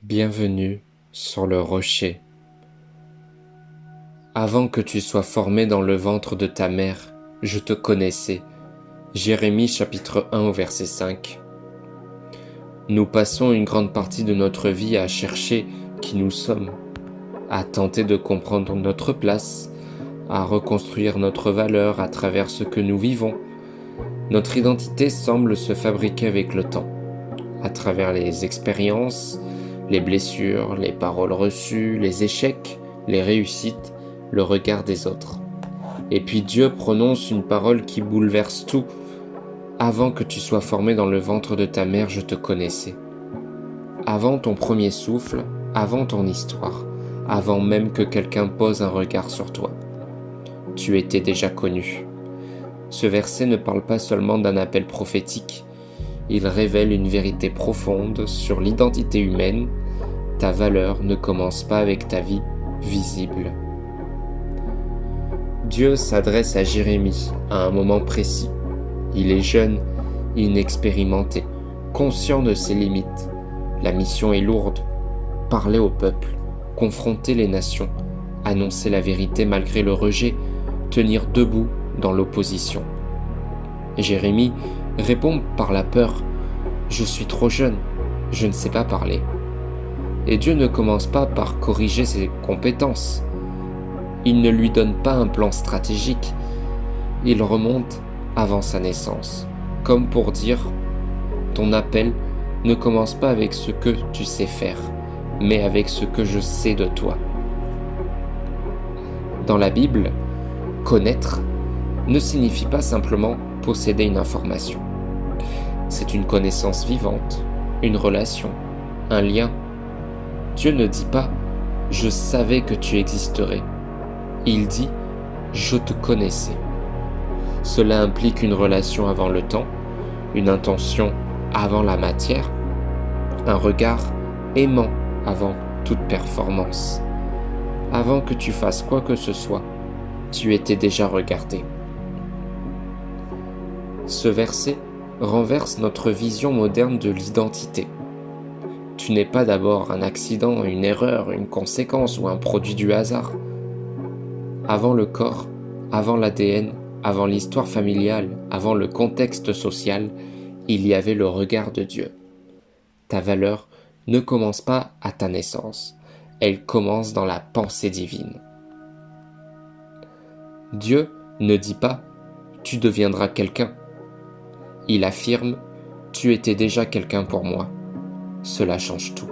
Bienvenue sur le rocher. Avant que tu sois formé dans le ventre de ta mère, je te connaissais. Jérémie chapitre 1 au verset 5. Nous passons une grande partie de notre vie à chercher qui nous sommes, à tenter de comprendre notre place, à reconstruire notre valeur à travers ce que nous vivons. Notre identité semble se fabriquer avec le temps, à travers les expériences, les blessures, les paroles reçues, les échecs, les réussites, le regard des autres. Et puis Dieu prononce une parole qui bouleverse tout. Avant que tu sois formé dans le ventre de ta mère, je te connaissais. Avant ton premier souffle, avant ton histoire, avant même que quelqu'un pose un regard sur toi, tu étais déjà connu. Ce verset ne parle pas seulement d'un appel prophétique, il révèle une vérité profonde sur l'identité humaine. Ta valeur ne commence pas avec ta vie visible. Dieu s'adresse à Jérémie à un moment précis. Il est jeune, inexpérimenté, conscient de ses limites. La mission est lourde. Parler au peuple, confronter les nations, annoncer la vérité malgré le rejet, tenir debout dans l'opposition. Jérémie répond par la peur. Je suis trop jeune, je ne sais pas parler. Et Dieu ne commence pas par corriger ses compétences. Il ne lui donne pas un plan stratégique. Il remonte avant sa naissance, comme pour dire « Ton appel ne commence pas avec ce que tu sais faire, mais avec ce que je sais de toi. » Dans la Bible, connaître ne signifie pas simplement posséder une information. C'est une connaissance vivante, une relation, un lien. Dieu ne dit pas « Je savais que tu existerais ». Il dit « Je te connaissais ». Cela implique une relation avant le temps, une intention avant la matière, un regard aimant avant toute performance. Avant que tu fasses quoi que ce soit, tu étais déjà regardé. Ce verset renverse notre vision moderne de l'identité. Tu n'es pas d'abord un accident, une erreur, une conséquence ou un produit du hasard. Avant le corps, avant l'ADN, avant l'histoire familiale, avant le contexte social, il y avait le regard de Dieu. Ta valeur ne commence pas à ta naissance, elle commence dans la pensée divine. Dieu ne dit pas « tu deviendras quelqu'un ». Il affirme « tu étais déjà quelqu'un pour moi ». Cela change tout.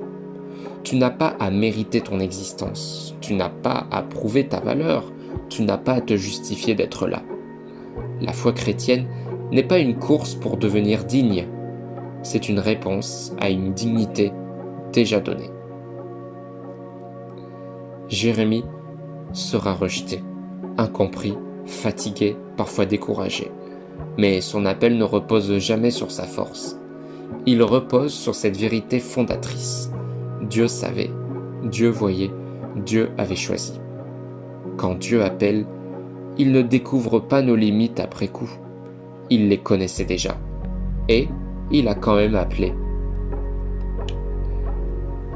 Tu n'as pas à mériter ton existence, tu n'as pas à prouver ta valeur, tu n'as pas à te justifier d'être là. La foi chrétienne n'est pas une course pour devenir digne, c'est une réponse à une dignité déjà donnée. Jérémie sera rejeté, incompris, fatigué, parfois découragé. Mais son appel ne repose jamais sur sa force. Il repose sur cette vérité fondatrice. Dieu savait, Dieu voyait, Dieu avait choisi. Quand Dieu appelle, il ne découvre pas nos limites après coup. Il les connaissait déjà. Et il a quand même appelé.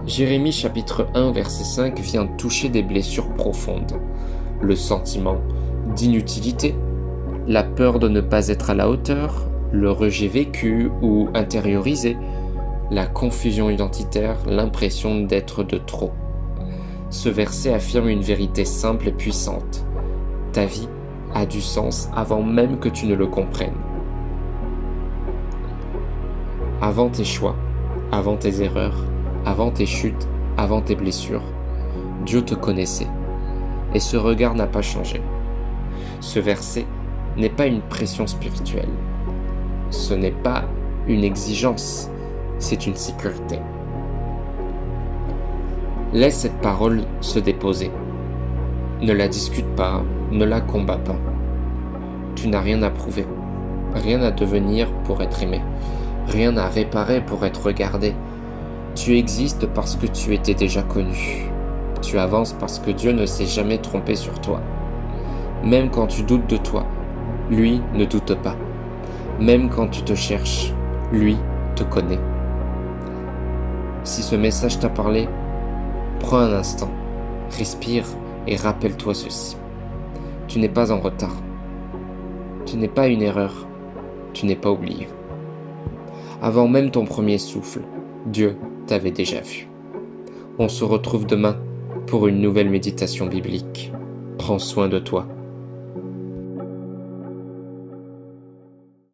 Jérémie chapitre 1 verset 5 vient toucher des blessures profondes. Le sentiment d'inutilité, la peur de ne pas être à la hauteur, le rejet vécu ou intériorisé, la confusion identitaire, l'impression d'être de trop. Ce verset affirme une vérité simple et puissante. Ta vie a du sens avant même que tu ne le comprennes. Avant tes choix, avant tes erreurs, avant tes chutes, avant tes blessures, Dieu te connaissait. Et ce regard n'a pas changé. Ce verset n'est pas une pression spirituelle. Ce n'est pas une exigence, c'est une sécurité. Laisse cette parole se déposer. Ne la discute pas, ne la combat pas. Tu n'as rien à prouver, rien à devenir pour être aimé, rien à réparer pour être regardé. Tu existes parce que tu étais déjà connu. Tu avances parce que Dieu ne s'est jamais trompé sur toi. Même quand tu doutes de toi, lui ne doute pas. Même quand tu te cherches, lui te connaît. Si ce message t'a parlé, prends un instant, respire et rappelle-toi ceci. Tu n'es pas en retard. Tu n'es pas une erreur. Tu n'es pas oublié. Avant même ton premier souffle, Dieu t'avait déjà vu. On se retrouve demain pour une nouvelle méditation biblique. Prends soin de toi.